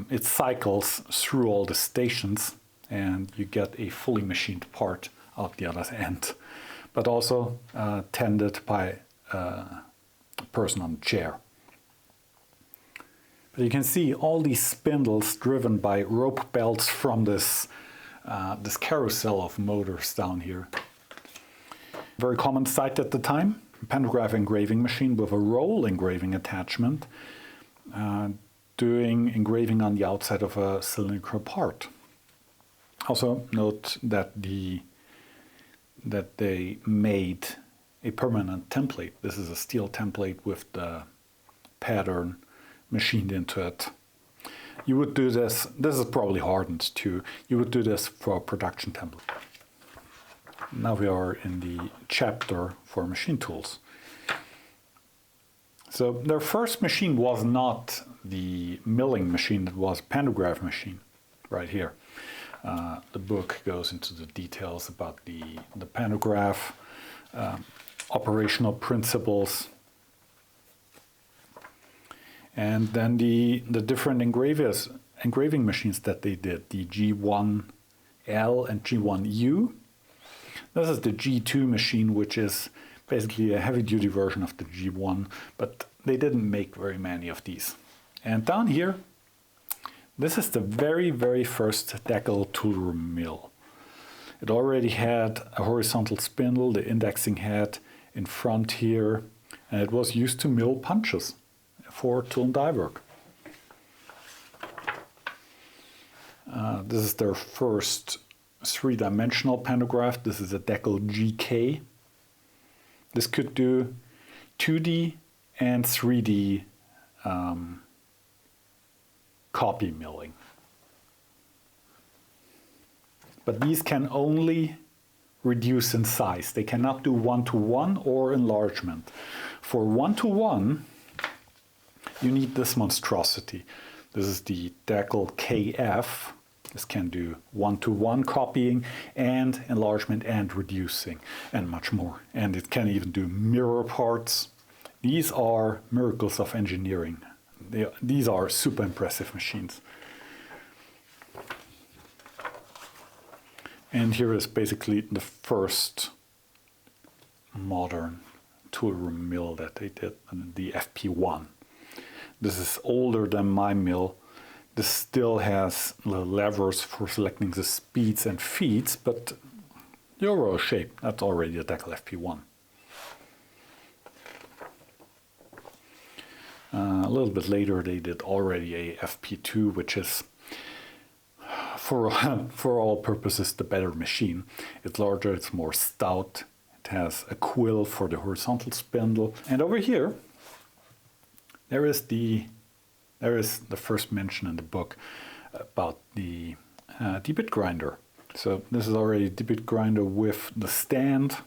it cycles through all the stations and you get a fully machined part out the other end. But also tended by a person on a chair. But you can see all these spindles driven by rope belts from this carousel of motors down here. Very common sight at the time, pantograph engraving machine with a roll engraving attachment, doing engraving on the outside of a cylindrical part. Also note that they made a permanent template. This is a steel template with the pattern machined into it. You would do this is probably hardened too, you would do this for a production template. Now we are in the chapter for machine tools. So their first machine was not the milling machine, it was a pantograph machine, right here. The book goes into the details about the pantograph, operational principles, and then the different engraving machines that they did, the G1L and G1U. This is the G2 machine, which is basically a heavy-duty version of the G1, but they didn't make very many of these. And down here, this is the very, very first Deckel tool room mill. It already had a horizontal spindle, the indexing head in front here, and it was used to mill punches for tool and die work. This is their first three-dimensional pantograph. This is a Deckel GK. This could do 2D and 3D copy milling. But these can only reduce in size. They cannot do one-to-one or enlargement. For one-to-one, you need this monstrosity. This is the Deckel KF. This can do one-to-one copying and enlargement and reducing and much more. And it can even do mirror parts. These are miracles of engineering. These are super impressive machines. And here is basically the first modern tool room mill that they did, the FP1. This is older than my mill. This still has the levers for selecting the speeds and feeds, but the overall shape, that's already a Deckel FP1. A little bit later they did already a FP2, which is for all purposes the better machine. It's larger, it's more stout, it has a quill for the horizontal spindle. And over here there is the first mention in the book about the D-bit grinder. So this is already a D-bit grinder with the stand,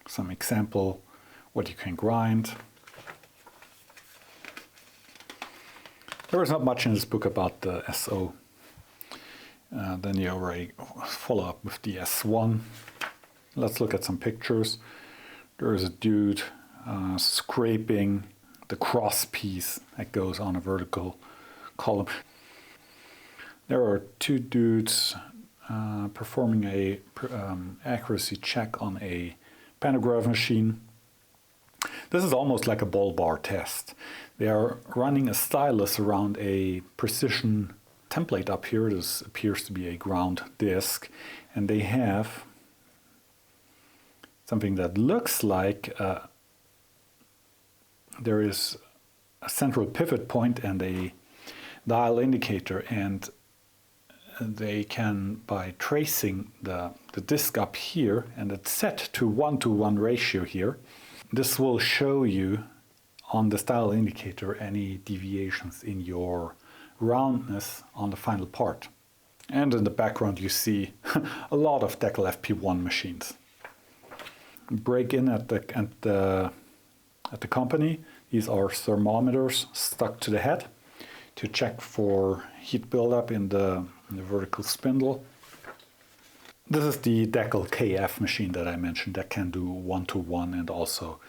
some example what you can grind. There is not much in this book about the S0. Then you already follow up with the S1. Let's look at some pictures. There is a dude scraping the cross piece that goes on a vertical column. There are two dudes performing a accuracy check on a pantograph machine. This is almost like a ball bar test. They are running a stylus around a precision template up here. This appears to be a ground disc, and they have something that looks like there is a central pivot point and a dial indicator, and they can, by tracing the disc up here, and it's set to 1-to-1 ratio here, this will show you on the dial indicator any deviations in your roundness on the final part. And in the background you see a lot of Deckel FP1 machines. Break in at the company. These are thermometers stuck to the head to check for heat buildup in the vertical spindle. This is the Deckel KF machine that I mentioned that can do one-to-one and also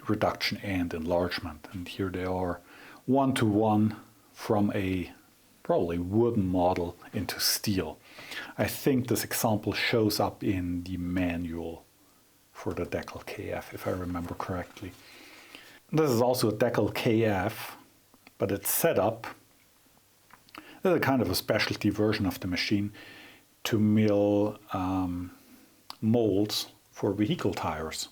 reduction and enlargement. And here they are one-to-one from a probably wooden model into steel. I think this example shows up in the manual for the Deckel KF, if I remember correctly. This is also a Deckel KF, but it's set up as a kind of a specialty version of the machine to mill molds for vehicle tires.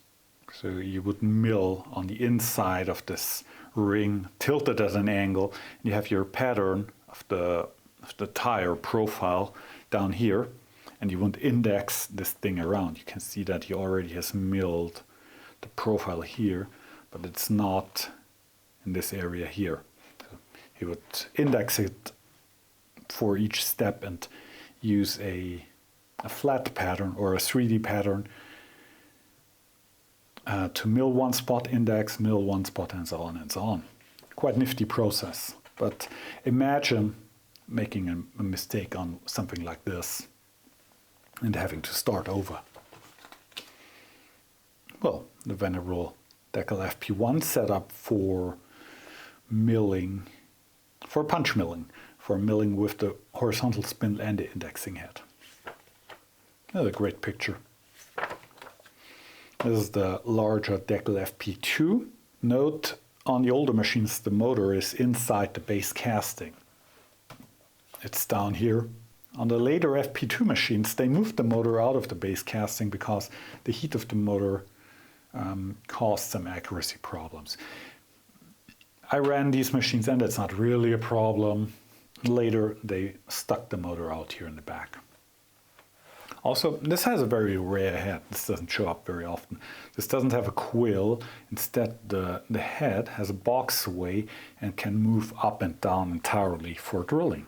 So you would mill on the inside of this ring, tilted at an angle, and you have your pattern of the tire profile down here, and you would index this thing around. You can see that he already has milled the profile here, but it's not in this area here. So he would index it for each step and use a flat pattern or a 3D pattern to mill one spot, index, mill one spot, and so on and so on. Quite nifty process. But imagine making a mistake on something like this and having to start over. Well, the venerable Deckel FP1 setup for milling, for punch milling, for milling with the horizontal spindle and the indexing head. Another great picture. This is the larger Deckel FP2. Note, on the older machines, the motor is inside the base casting. It's down here. On the later FP2 machines, they moved the motor out of the base casting because the heat of the motor caused some accuracy problems. I ran these machines and it's not really a problem. Later, they stuck the motor out here in the back. Also, this has a very rare head. This doesn't show up very often. This doesn't have a quill. Instead, the head has a box away and can move up and down entirely for drilling.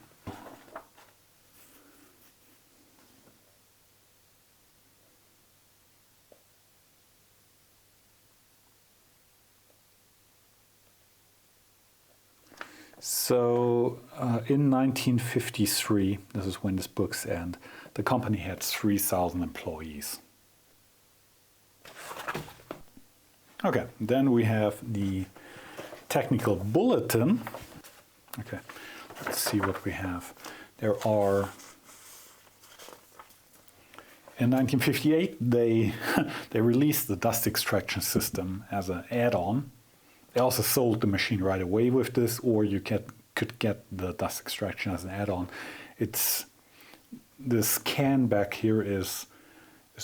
So in 1953, this is when this book's end, the company had 3,000 employees. Okay, then we have the technical bulletin. Okay, let's see what we have. There are, in 1958, they released the dust extraction system as an add-on. They also sold the machine right away with this, or you could get the dust extraction as an add-on. This can back here is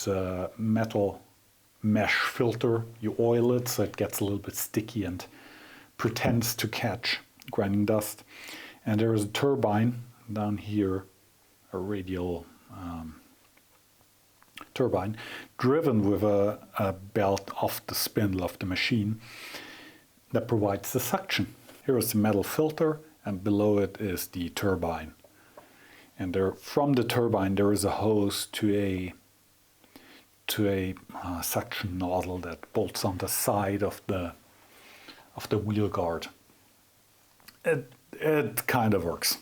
a metal mesh filter. You oil it so it gets a little bit sticky and pretends to catch grinding dust. And there is a turbine down here, a radial turbine, driven with a belt off the spindle of the machine that provides the suction. Here is the metal filter, and below it is the turbine. And there, from the turbine, there is a hose to a suction nozzle that bolts on the side of the wheel guard. It kind of works.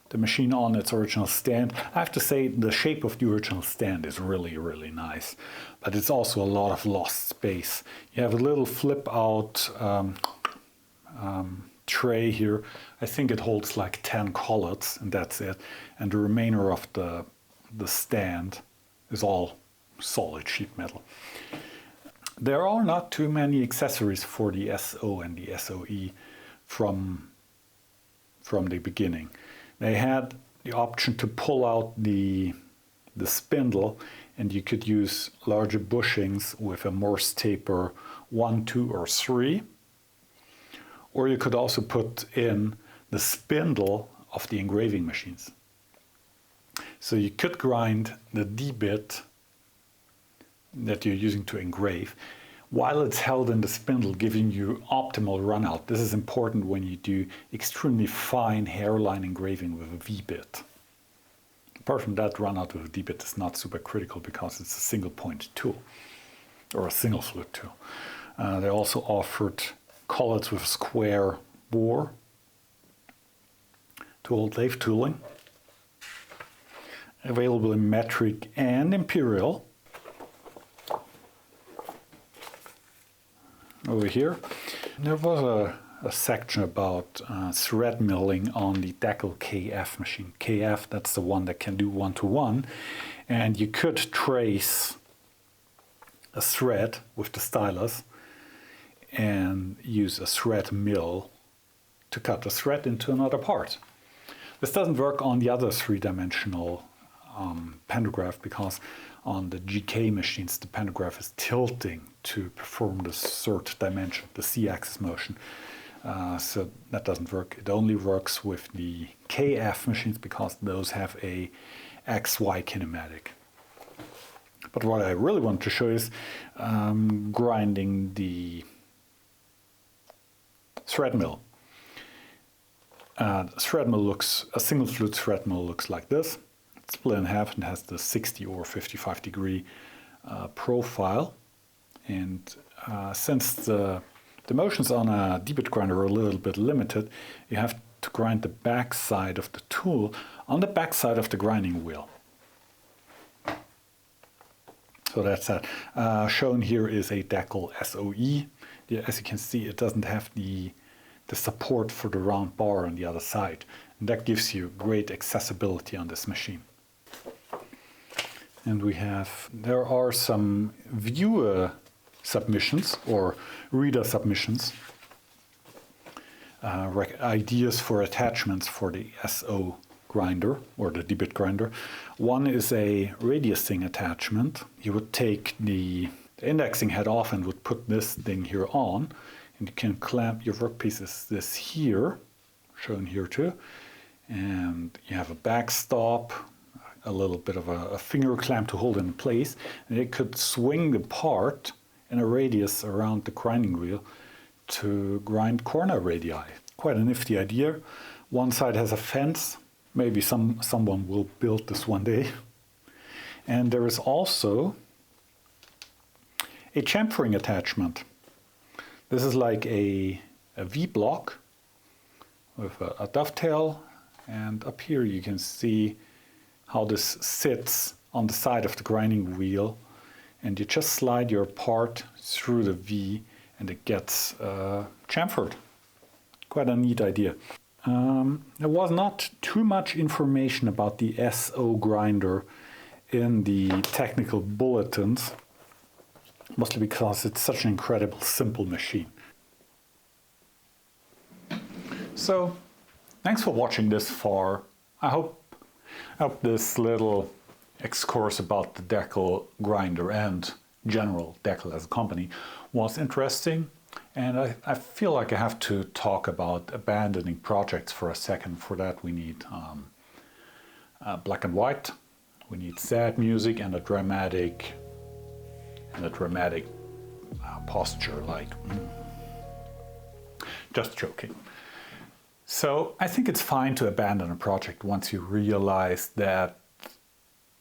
The machine on its original stand, I have to say the shape of the original stand is really, really nice, but it's also a lot of lost space. You have a little flip out tray here. I think it holds like 10 collets and that's it. And the remainder of the stand is all solid sheet metal. There are not too many accessories for the SO and the SOE from the beginning. They had the option to pull out the spindle, and you could use larger bushings with a Morse taper 1, 2, or 3. Or you could also put in the spindle of the engraving machines. So you could grind the D bit that you're using to engrave while it's held in the spindle, giving you optimal runout. This is important when you do extremely fine hairline engraving with a V bit. Apart from that, runout with a D bit is not super critical because it's a single point tool or a single fluid tool. They also offered collets with a square bore to hold lathe tooling, available in metric and imperial. Over here, there was a section about thread milling on the Deckel KF machine. KF, that's the one that can do 1-to-1, and you could trace a thread with the stylus and use a thread mill to cut the thread into another part. This doesn't work on the other three-dimensional pantograph because on the GK machines the pantograph is tilting to perform the third dimension, the C-axis motion. So that doesn't work. It only works with the KF machines because those have a XY kinematic. But what I really want to show is grinding the thread mill. Thread mill looks, a single flute thread mill looks like this. It's split in half and has the 60 or 55 degree profile. And since the motions on a D-bit grinder are a little bit limited, you have to grind the back side of the tool on the back side of the grinding wheel. So that's that. Shown here is a Deckel S0. As you can see, it doesn't have the support for the round bar on the other side. And that gives you great accessibility on this machine. And there are some viewer submissions or reader submissions, ideas for attachments for the S0 grinder or the D-bit grinder. One is a radiusing attachment. You would take the indexing head off and would put this thing here on, and you can clamp your workpieces this here, shown here too, and you have a backstop, a little bit of a finger clamp to hold it in place, and it could swing the part in a radius around the grinding wheel to grind corner radii. Quite a nifty idea. One side has a fence. Maybe someone will build this one day. And there is also a chamfering attachment. This is like a V-block with a dovetail, and up here you can see how this sits on the side of the grinding wheel, and you just slide your part through the V and it gets chamfered. Quite a neat idea. There was not too much information about the S0 grinder in the technical bulletins, mostly because it's such an incredible simple machine. So, thanks for watching this far. I hope this little excursus about the Deckel grinder and general Deckel as a company was interesting. And I feel like I have to talk about abandoning projects for a second. For that we need black and white, we need sad music and a dramatic posture, like just joking. So I think it's fine to abandon a project once you realize that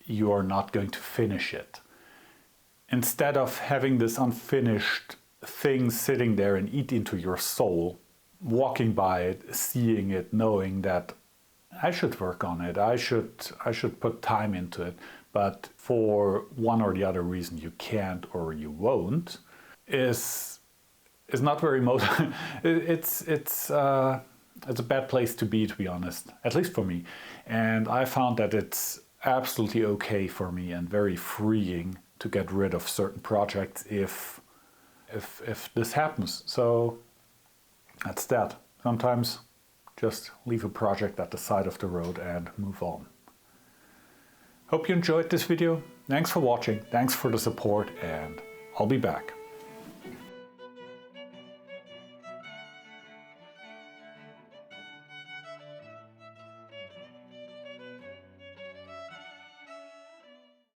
you are not going to finish it. Instead of having this unfinished thing sitting there and eat into your soul, walking by it, seeing it, knowing that I should work on it, I should put time into it, but for one or the other reason you can't or you won't, is not very motivating. It's a bad place to be honest, at least for me. And I found that it's absolutely okay for me and very freeing to get rid of certain projects if this happens. So that's that. Sometimes just leave a project at the side of the road and move on. Hope you enjoyed this video. Thanks for watching, thanks for the support, and I'll be back.